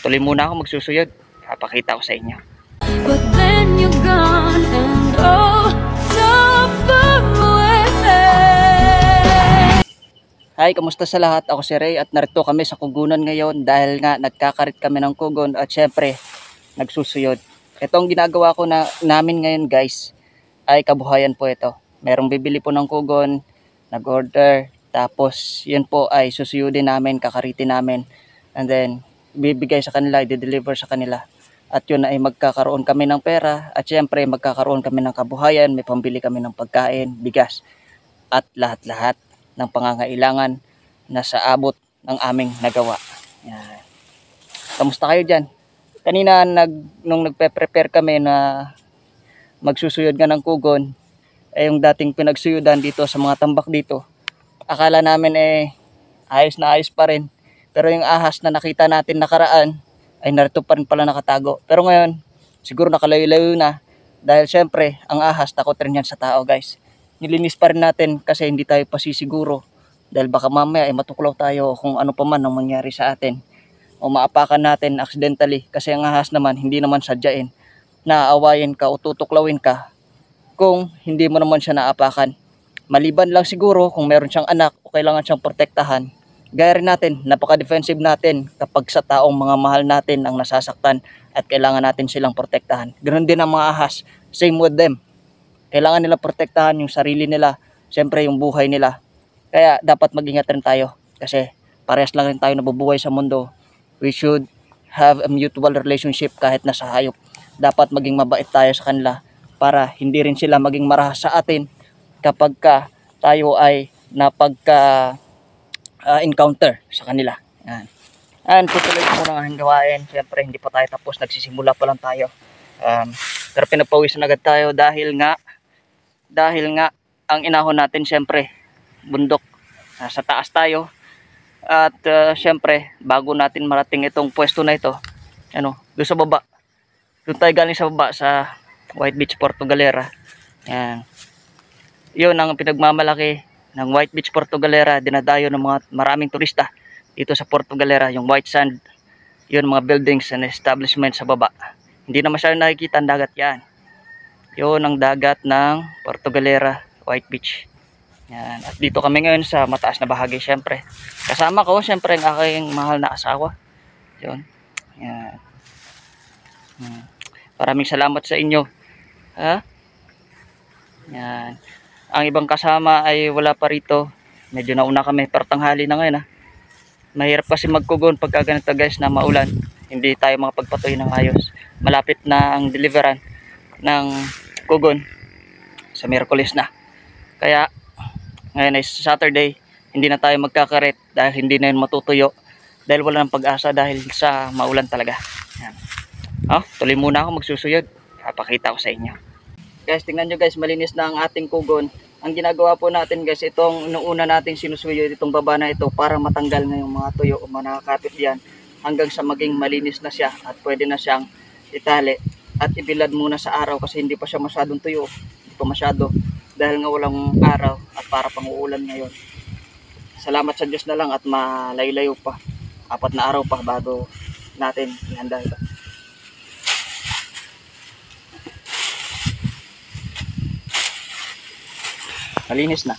tuloy muna ako magsusuyod. Papakita ko sa inyo. But then you're gone and oh, so far away. Hi, kamusta sa lahat? Ako si Ray at narito kami sa kugunan ngayon dahil nga nagkakarit kami ng kugon at syempre nagsusuyod. Itong ginagawa ko namin ngayon guys ay kabuhayan po ito. Merong bibili po ng kugon, nag-order, tapos yun po ay susuyudin namin, kakaritin namin, and then bibigay sa kanila, i-deliver sa kanila. At yun ay magkakaroon kami ng pera at syempre magkakaroon kami ng kabuhayan, may pambili kami ng pagkain, bigas at lahat-lahat ng pangangailangan na sa abot ng aming nagawa. Yan. Kamusta kayo dyan? Kanina nung nagpe-prepare kami na magsusuyod nga ng kugon, yung dating pinagsuyudan dito sa mga tambak dito, akala namin ayos na ayos pa rin. Pero yung ahas na nakita natin nakaraan ay narito pa rin pala nakatago. Pero ngayon siguro nakalayo-layo na dahil syempre ang ahas takot rin yan sa tao guys. Nilinis pa rin natin kasi hindi tayo pasisiguro dahil baka mamaya ay matuklaw tayo kung ano pa man ang mangyari sa atin o maapakan natin accidentally kasi ang ahas naman hindi naman sadyain na aawayin ka o tutuklawin ka kung hindi mo naman siya naapakan. Maliban lang siguro kung meron siyang anak o kailangan siyang protektahan. Gaya rin natin, napaka-defensive natin kapag sa taong mga mahal natin ang nasasaktan at kailangan natin silang protektahan. Ganoon din ang mga ahas, same with them. Kailangan nila protektahan yung sarili nila, siyempre yung buhay nila. Kaya dapat mag-ingat rin tayo kasi parehas lang rin tayo nabubuhay sa mundo. We should have a mutual relationship kahit nasa hayop. Dapat maging mabait tayo sa kanila para hindi rin sila maging marahas sa atin kapag tayo ay encounter sa kanila. Yan. And tutuloy ko muna ang gawain. Siyempre hindi pa tayo tapos, nagsisimula pa lang tayo. Pero pinapawisan agad tayo dahil nga ang inahon natin siyempre bundok, sa taas tayo. At siyempre bago natin marating itong pwesto na ito, doon sa baba, doon tayo galing sa baba sa White Beach, Porto Galera. Yan. Yun ang pinagmamalaki ng White Beach, Porto Galera. Dinadayo ng mga maraming turista dito sa Porto Galera, yung white sand, yun mga buildings and establishment sa baba. Hindi na masyadong nakikita ang dagat yan. Yun ang dagat ng Porto Galera, White Beach. Yan. At dito kami ngayon sa mataas na bahagi syempre. Kasama ko syempre ang aking mahal na asawa. Yun. Yan. Maraming salamat sa inyo. Ha? Yan. Ang ibang kasama ay wala pa rito. Medyo nauna kami pero tanghali na ngayon ha. Mahirap kasi magkugon pagka ganito guys na maulan. Hindi tayo makapagpatuloy ng ayos. Malapit na ang deliveran ng kugon sa Miyerkules na. Kaya ngayon ay Saturday, hindi na tayo magkakarit dahil hindi na yun matutuyo dahil wala ng pag-asa dahil sa maulan talaga. Yan. Tuloy muna ako magsusuyod. Papakita ko sa inyo. Guys, tingnan nyo guys, malinis na ang ating kugon. Ang ginagawa po natin guys, itong una nating sinusuyod itong baba na ito para matanggal na yung mga tuyo o mga nakakapit diyan hanggang sa maging malinis na siya at pwede na siyang itali at ibilad muna sa araw kasi hindi pa siya masyadong tuyo. Hindi pa masyado dahil nga walang araw at para pang uulan ngayon. Salamat sa Diyos na lang at malayo-layo pa. 4 na araw pa bago natin ihanda ito. Malinis na.